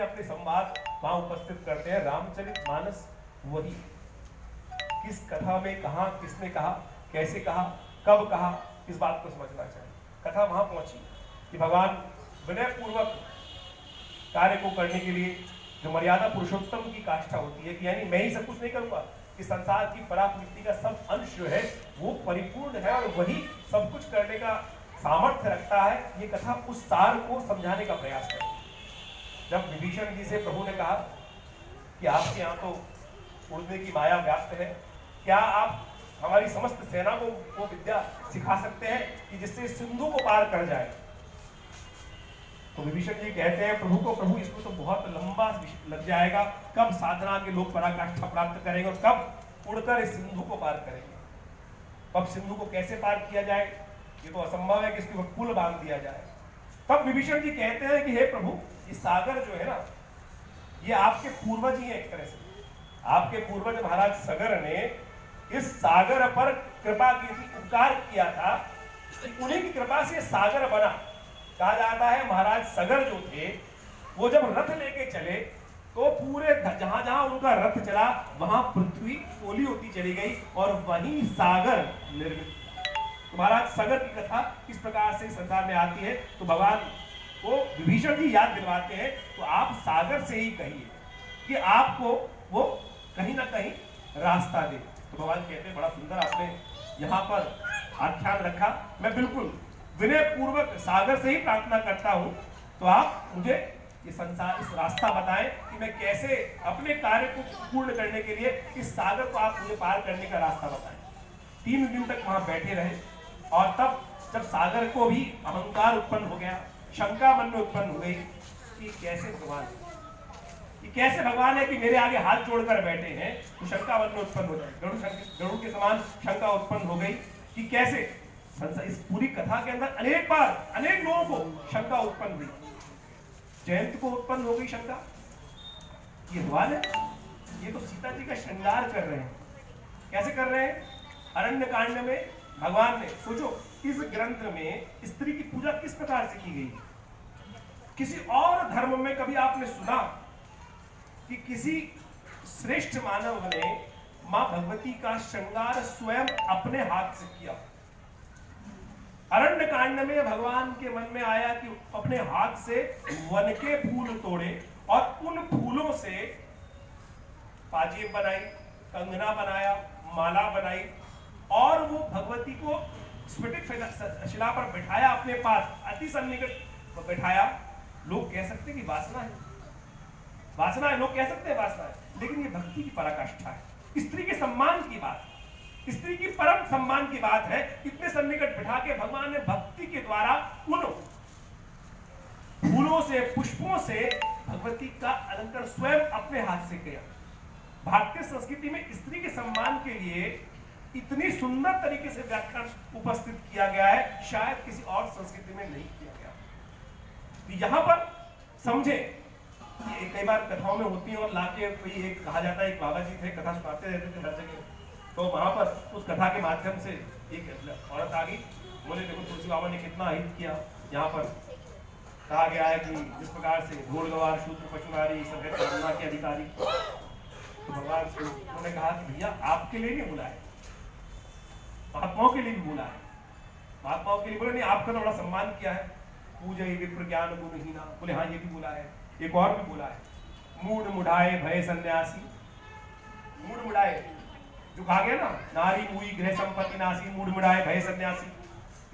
अपने संवाद वहां उपस्थित करते हैं। रामचरितमानस वही, किस कथा में कहा, किसने कहा, कैसे कहा, कब कहा, इस बात को समझना चाहिए। कथा वहां पहुंची कि भगवान विनय पूर्वक कार्य को करने के लिए जो मर्यादा पुरुषोत्तम की काष्ठा होती है कि यानी मैं ही सब कुछ नहीं करूंगा, कि संसार की पराकृति का सब अंश जो है वो परिपूर्ण है और वही सब कुछ करने का सामर्थ्य रखता है। ये कथा उस सार को समझाने का प्रयास करती है। जब विभीषण जी से प्रभु ने कहा कि आपके यहाँ तो उड़ने की माया व्याप्त है, क्या आप हमारी समस्त सेना को वो विद्या सिखा सकते हैं कि जिससे सिंधु को पार कर जाए? तो विभीषण जी कहते हैं प्रभु को, प्रभु इसमें तो बहुत लंबा लग जाएगा, कब साधना के लोग पराकाष्ठा प्राप्त करेंगे और कब उड़कर इस सिंधु को पार करेंगे? अब सिंधु को कैसे पार किया जाए? ये तो असंभव है कि इसके ऊपर पुल बांध दिया जाए। तब विभीषण जी कहते हैं कि हे प्रभु, ये सागर जो है ना, ये आपके पूर्वज ही है। एक तरह से आपके पूर्वज महाराज सगर ने इस सागर पर कृपा की थी, उपकार किया था, उन्हीं की कृपा से सागर बना। कहा जाता है महाराज सगर जो थे वो जब रथ लेके चले तो पूरे जहां जहां उनका रथ चला वहां पृथ्वी ओली होती चली गई और वहीं सागर निर्मित। तो महाराज सगर की कथा इस प्रकार से संसार में आती है। तो भगवान को विभीषण जी याद दिलवाते हैं, तो आप सागर से ही कहिए कि आपको वो कहीं ना कहीं रास्ता दे। तो भगवान कहते हैं बड़ा सुंदर आपने यहाँ पर आख्यान रखा, मैं बिल्कुल विनय पूर्वक सागर से ही प्रार्थना करता हूं, तो आप मुझे ये संसार, इस रास्ता बताएं कि मैं कैसे अपने कार्य को पूर्ण करने के लिए इस सागर को आप मुझे पार करने का रास्ता बताएं। 3 दिन तक वहां बैठे रहे और तब जब सागर को भी अहंकार उत्पन्न हो गया, शंका मन में उत्पन्न हो गई कि कैसे भगवान, ये कैसे भगवान है कि मेरे आगे हाथ जोड़कर बैठे हैं, तो शंका मन में उत्पन्न हो जाए। गरुड़ के समान शंका उत्पन्न हो गई कि कैसे। इस पूरी कथा के अंदर अनेक बार अनेक लोगों को शंका उत्पन्न हुई। जयंत को उत्पन्न हो गई शंका, ये भगवान है, ये तो सीता जी का श्रृंगार कर रहे हैं। कैसे कर रहे हैं? अरण्य कांड में भगवान ने, सोचो इस ग्रंथ में स्त्री की पूजा किस प्रकार से की गई। किसी और धर्म में कभी आपने सुना कि किसी श्रेष्ठ मानव ने मां भगवती का श्रृंगार स्वयं अपने हाथ से किया? अरण्य कांड में भगवान के मन में आया कि अपने हाथ से वन के फूल तोड़े और उन फूलों से पाजेब बनाई, कंगना बनाया, माला बनाई और वो भगवती को स्फटिक शिला पर बैठाया, अपने पास अति सन्निकट बैठाया। लोग कह सकते हैं कि वासना है, वासना है, लोग कह सकते हैं वासना है, लेकिन ये भक्ति की पराकाष्ठा है। स्त्री के सम्मान की बात, स्त्री की परम सम्मान की बात है। इतने सन्निकट बिठा के भगवान ने भक्ति के द्वारा उन फूलों से, पुष्पों से भगवती का अलंकार स्वयं अपने हाथ से किया। भारतीय संस्कृति में स्त्री के सम्मान के लिए इतनी सुंदर तरीके से व्याख्यान उपस्थित किया गया है, शायद किसी और संस्कृति में नहीं किया गया। यहाँ पर समझे, कई बार कथाओं में होती है और लाके कोई एक कहा जाता है, एक बाबा जी थे, कथा सुनाते रहते थे हर जगह, तो वहां पर उस कथा के माध्यम से एक औरत आ गई, बोले देखो तुलसी बाबा ने कितना हित किया। यहाँ पर कहा गया है कि जिस प्रकार से घोड़ गवार शूद्र पशुनारी सब करुणा के अधिकारी। तो भगवान उन्होंने कहा कि भैया आपके लिए नहीं बुलाए, महात्माओं के लिए भी बुला है। महात्माओं के लिए बोले नहीं, आपका तो बड़ा सम्मान किया है, पूजा विप्र ज्ञान गुणहीना। बोले हाँ ये भी बोला है, एक और भी बोला है, मूढ़ मुढ़ाए भय सन्यासी। मूढ़ मुढ़ाए जो कहा गया ना, नारी मुई गृह संपत्ति नासी, मूढ़ मुढ़ाए भय सन्यासी।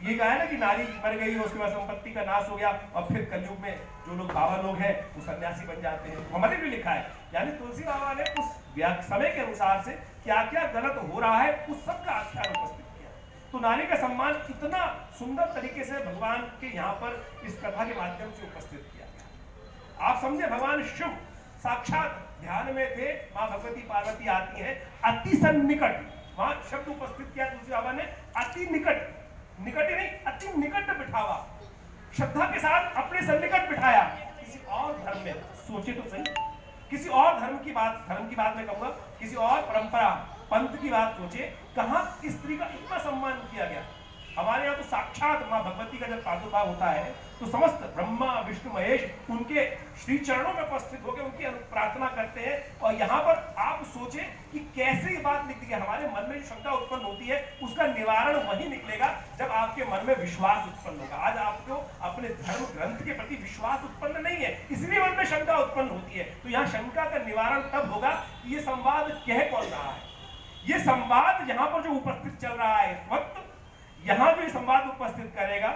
ये कहा है ना कि नारी मर गई, उसके बाद संपत्ति का नाश हो गया और फिर कलयुग में जो लोग बाबा लोग हैं वो सन्यासी बन जाते हैं। हमारे भी लिखा है, यानी तुलसी बाबा ने उस समय के अनुसार से क्या क्या गलत हो रहा है उस सब का आख्यान उपस्थित किया। तो नारी का सम्मान इतना सुंदर तरीके से भगवान के यहाँ पर इस कथा के माध्यम से उपस्थित किया गया। आप समझे, भगवान शिव साक्षात ध्यान में थे, माँ भगवती पार्वती आती है, अति सन्निकट वहां शब्द उपस्थित किया तुलसी बाबा ने, अति निकट, निकट ही नहीं अति निकट बिठावा, श्रद्धा के साथ अपने सन्निकट बिठाया। किसी और धर्म में सोचे तो सही, किसी और धर्म की बात मैं कहूंगा, किसी और परंपरा पंथ की बात सोचे, कहां स्त्री का इतना सम्मान किया गया। हमारे यहाँ तो साक्षात माँ भगवती का जब प्रादुर्भाव होता है तो समस्त ब्रह्मा विष्णु महेश उनके श्री चरणों में उपस्थित होकर उनकी प्रार्थना करते हैं। और यहाँ पर आप सोचें कि कैसे ये बात निकली है, हमारे मन में जो शंका उत्पन्न होती है उसका निवारण वही निकलेगा जब आपके मन में विश्वास उत्पन्न होगा। आज आपको अपने धर्म ग्रंथ के प्रति विश्वास उत्पन्न नहीं है, इसलिए मन में शंका उत्पन्न होती है। तो यहाँ शंका का निवारण तब होगा कि ये संवाद कह कौन रहा है। ये संवाद यहाँ पर जो उपस्थित चल रहा है इस वक्त, यहाँ जो संवाद उपस्थित करेगा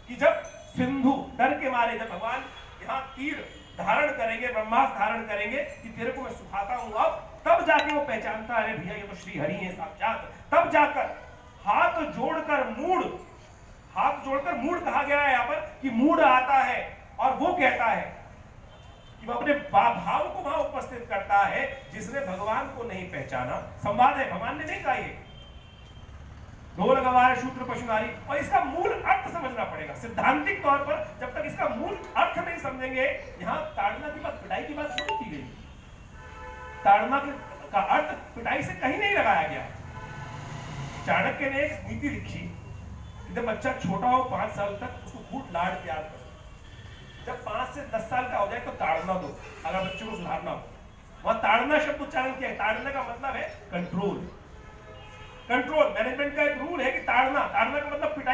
कि जब सिंधु डर के मारे, जब भगवान यहाँ तीर धारण करेंगे, ब्रह्मास्त्र धारण करेंगे कि तेरे को मैं सुखाता हूँ, अब तब जाके वो पहचानता है, अरे भैया ये तो श्री हरि है साक्षात। तब जाकर हाथ जोड़कर मूड कहा गया है यहाँ पर कि मूड आता है और वो कहता है कि वो अपने भाव को वहां उपस्थित करता है जिसने भगवान को नहीं पहचाना। संवाद है, भगवान ने नहीं कहा ये ढोल गवार शूद्र पशु नारी। और इसका मूल अर्थ समझना पड़ेगा सिद्धांतिक तौर पर। जब तक इसका मूल अर्थ नहीं समझेंगे, यहाँ ताड़ना की बात, पिटाई की बात नहीं की गई। ताड़ना का अर्थ पिटाई से कहीं नहीं लगाया गया। चाणक्य ने एक नीति लिखी कि जब बच्चा छोटा हो 5 साल तक उसको खूब लाड प्यार करो, जब 5 से 10 साल का हो जाए तो ताड़ना दो, अगर बच्चों को सुधारना हो। वहां ताड़ना शब्द उच्चारण किया है। ताड़ना का मतलब है कंट्रोल। कंट्रोल मैनेजमेंट का एक रूल है कि ताड़ना का मतलब पिटाई